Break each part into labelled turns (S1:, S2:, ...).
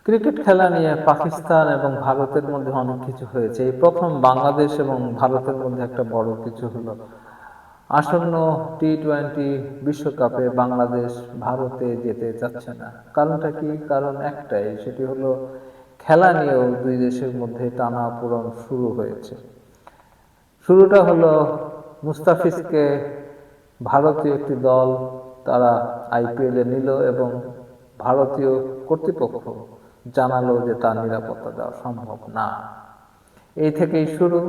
S1: Cricket খেলা নিয়ে পাকিস্তান এবং ভারতের মধ্যে অনেক কিছু হয়েছে। এই প্রথম বাংলাদেশ এবং ভারতের মধ্যে একটা বড় কিছু হলো, আসন্ন টি-20 বিশ্বকাপে বাংলাদেশ ভারতে যেতে চাচ্ছে না। কারণটা কি? কারণ একটাই, সেটি হলো খেলা নিয়েও দুই দেশের মধ্যে টানাপোড়েন শুরু হয়েছে। শুরুটা হলো মুস্তাফিজকে ভারতীয় একটি দল তারা আইপিএলে নিল এবং ভারতীয় কর্তৃপক্ষ জানালো যে তার নিরাপত্তা দেওয়া সম্ভব না। এই থেকেই শুরু।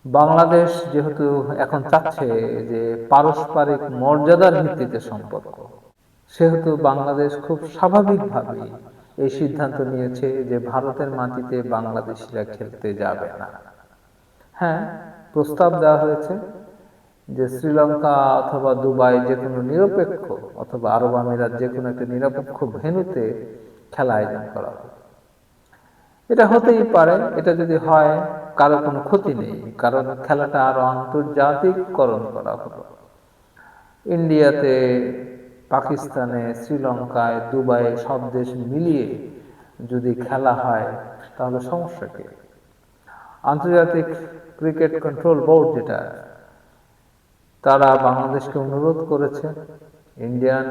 S1: বাংলাদেশ যেহেতু এখন চাচ্ছে যে পারস্পরিক মর্যাদার ভিত্তিতে সম্পর্ক, সেহেতু বাংলাদেশ খুব স্বাভাবিকভাবেই এই সিদ্ধান্ত নিয়েছে যে ভারতের মাটিতে বাংলাদেশিরা খেলতে যাবে না। হ্যাঁ, প্রস্তাব দেওয়া হয়েছে যে শ্রীলঙ্কা অথবা দুবাই, যে কোনো নিরপেক্ষ, অথবা আরব আমিরাত, যে কোনো একটা নিরপেক্ষ ভেন্যুতে খেলা আয়োজন করা হবে। এটা হতেই পারে। এটা যদি হয়, কারো কোনো ক্ষতি নেই, কারণ খেলাটা আরো আন্তর্জাতিককরণ করা হলো। ইন্ডিয়াতে, পাকিস্তানে, শ্রীলঙ্কায়, দুবাইয়ে সব দেশ মিলিয়ে যদি খেলা হয় তাহলে সমস্যা কি? আন্তর্জাতিক ক্রিকেট কন্ট্রোল বোর্ড যেটা, তারা বাংলাদেশকে অনুরোধ করেছে, ইন্ডিয়ান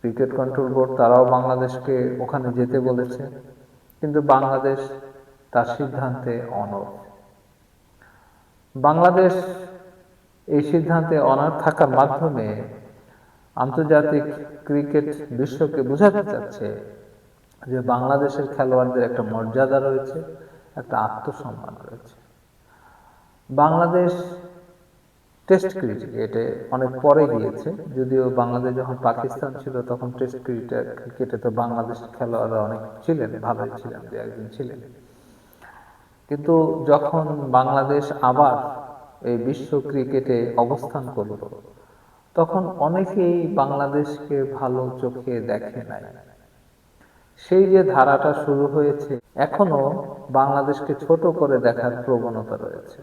S1: ক্রিকেট কন্ট্রোল বোর্ড তারাও বাংলাদেশকে ওখানে যেতে বলেছে, কিন্তু বাংলাদেশ তার সিদ্ধান্তে অনড়। বাংলাদেশ এই সিদ্ধান্তে অনড় থাকার মাধ্যমে আন্তর্জাতিক ক্রিকেট বিশ্বকে বোঝাতে চাচ্ছে যে বাংলাদেশের খেলোয়াড়দের একটা মর্যাদা রয়েছে, একটা আত্মসম্মান রয়েছে। বাংলাদেশ টেস্ট ক্রিকেটে অনেক পরে গিয়েছে, যদিও বাংলাদেশ যখন পাকিস্তান ছিল তখন টেস্ট ক্রিকেটে তো বাংলাদেশের খেলোয়াড়রা অনেক ছিলেন, ভালোই ছিলেন, দু একজন ছিলেন। কিন্তু যখন বাংলাদেশ আবার এই বিশ্ব ক্রিকেটে অবস্থান করল, তখন অনেকেই বাংলাদেশকে ভালো চোখে দেখে নাই। সেই যে ধারাটা শুরু হয়েছে, এখনো বাংলাদেশকে ছোট করে দেখার প্রবণতা রয়েছে।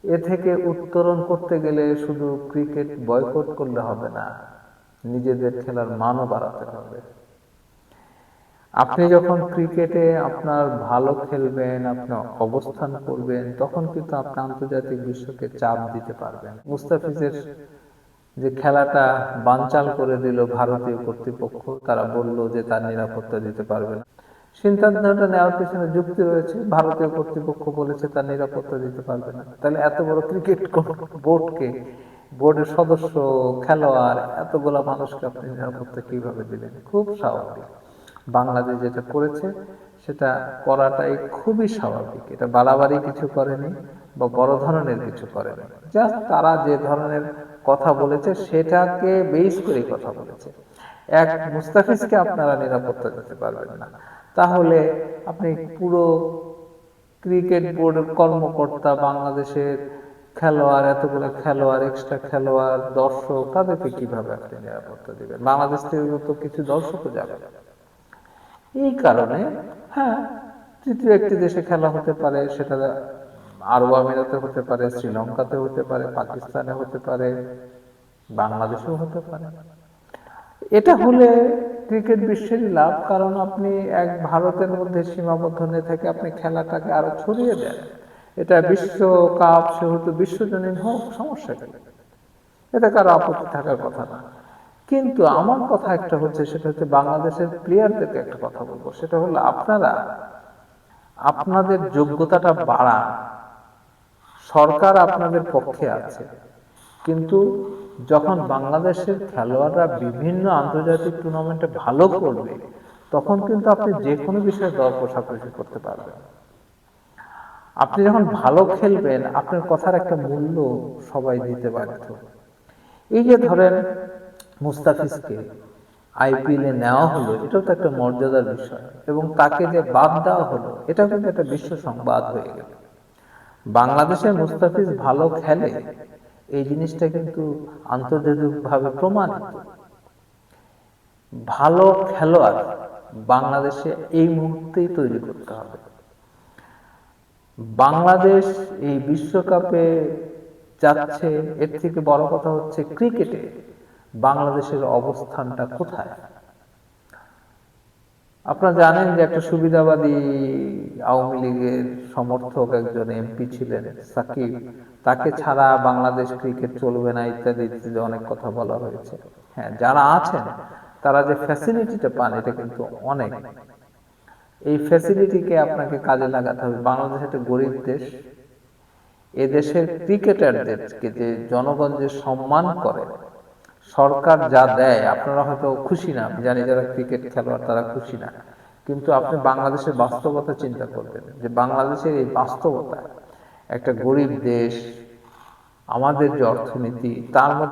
S1: এ থেকে উত্তরণ করতে গেলে শুধু ক্রিকেট বয়কট করলে হবে না, নিজেদের খেলার মানও বাড়াতে হবে। আপনি যখন ক্রিকেটে আপনার ভালো খেলবেন, আপনার অবস্থান করবেন, তখন কিন্তু আপনি আন্তর্জাতিক বিশ্বকে চাপ দিতে পারবেন। মুস্তাফিজের যে খেলাটা বানচাল করে দিল ভারতীয় কর্তৃপক্ষ, তারা বলল যে তার নিরাপত্তা দিতে পারবে না। সিদ্ধান্তটা নেওয়ার পেছনে যুক্তি রয়েছে, ভারতীয় কর্তৃপক্ষ বলেছে তার নিরাপত্তা দিতে পারবে না। তাহলে এত বড় ক্রিকেট বোর্ডকে, বোর্ডের সদস্য, খেলোয়াড়, এতগুলা মানুষকে আপনি নিরাপত্তা কিভাবে দিলেন? খুব স্বাভাবিক। বাংলাদেশ যেটা করেছে সেটা করাটাই খুবই স্বাভাবিক। এটা বাড়াবাড়ি কিছু করেনি বা বড় ধরনের কিছু করেনি, জাস্ট তারা যে ধরনের কথা বলেছে সেটাকে বেস করে কথা বলেছে। এক মুস্তাফিজকে আপনারা নিরাপত্তা দিতে পারবেন না, তাহলে আপনি পুরো ক্রিকেট বোর্ডের কর্মকর্তা, বাংলাদেশের খেলোয়াড়, এতগুলো খেলোয়াড়, এক্সট্রা খেলোয়াড়, দর্শক, তাদেরকে কিভাবে আপনি নিরাপত্তা দিবেন? বাংলাদেশ থেকে তো কিছু দর্শকও যাবে। এই কারণে হ্যাঁ, তৃতীয় একটি দেশে খেলা হতে পারে, সেটা আরব আমিরাতে হতে পারে, শ্রীলঙ্কাতে হতে পারে, পাকিস্তানে হতে পারে, বাংলাদেশেও হতে পারে। এটা হলে ক্রিকেট বিশ্বেরই লাভ, কারণ আপনি এক ভারতের মধ্যে সীমাবদ্ধ না থেকে আপনি খেলাটাকে আরো ছড়িয়ে দেন। এটা বিশ্বকাপ, সেহেতু বিশ্বজনীন হোক, সমস্যা কি? এটা কারো আপত্তি থাকার কথা না। কিন্তু আমার কথা একটা হচ্ছে, সেটা হচ্ছে বাংলাদেশের প্লেয়ারদেরকে একটা কথা বলবো, সেটা হলো আপনারা আপনাদের যোগ্যতাটা বাড়ান। সরকার আপনাদের পক্ষে আছে, কিন্তু যখন বাংলাদেশের খেলোয়াড়রা বিভিন্ন আন্তর্জাতিক টুর্নামেন্টে ভালো করবে, তখন কিন্তু আপনি যে কোনো বিষয়ে দর কষাকষি করতে পারবেন। আপনি যখন ভালো খেলবেন, আপনার কথার একটা মূল্য সবাই দিতে বাধ্য। এই যে ধরেন মুস্তাফিজকে আইপিএলে নেওয়া হলো, এটাও তো একটা মর্যাদার বিষয়, এবং তাকে যে বাদ দেওয়া হলো, এটা কিন্তু একটা বিশ্ব সংবাদ হয়ে গেল। বাংলাদেশের মুস্তাফিজ ভালো খেলে, এই জিনিসটা কিন্তু আন্তর্জাতিকভাবে প্রমাণিত। ভালো খেলোয়াড় বাংলাদেশে এই মুহূর্তেই তৈরি করতে হবে। বাংলাদেশ এই বিশ্বকাপে যাচ্ছে, এর থেকে বড় কথা হচ্ছে ক্রিকেটে বাংলাদেশের অবস্থানটা কোথায়। আপনারা জানেন যে একটা সুবিধাবাদী আওয়ামী লীগের সমর্থক একজন এমপি ছিলেন সাকিব, তাকে ছাড়া বাংলাদেশ ক্রিকেট চলবে না ইত্যাদি ইত্যাদি অনেক কথা বলা হয়েছে। হ্যাঁ, যারা আছেন তারা যে ফ্যাসিলিটিটা পান এটা কিন্তু অনেক। এই ফ্যাসিলিটিকে আপনাকে কাজে লাগাতে হবে। বাংলাদেশ একটা গরিব দেশ, এ দেশের ক্রিকেটারদেরকে যে জনগণ যে সম্মান করে, সরকার যা দেয় আপনারা হয়তো খুশি না, আমি জানি যারা ক্রিকেট খেলোয়াড় তারা খুশি না, কিন্তু আপনি বাংলাদেশের বাস্তবতা চিন্তা করবেন যে বাংলাদেশের এই বাস্তবতা, একটা গরিব দেশ, আমাদের যে অর্থনীতি তার মধ্যে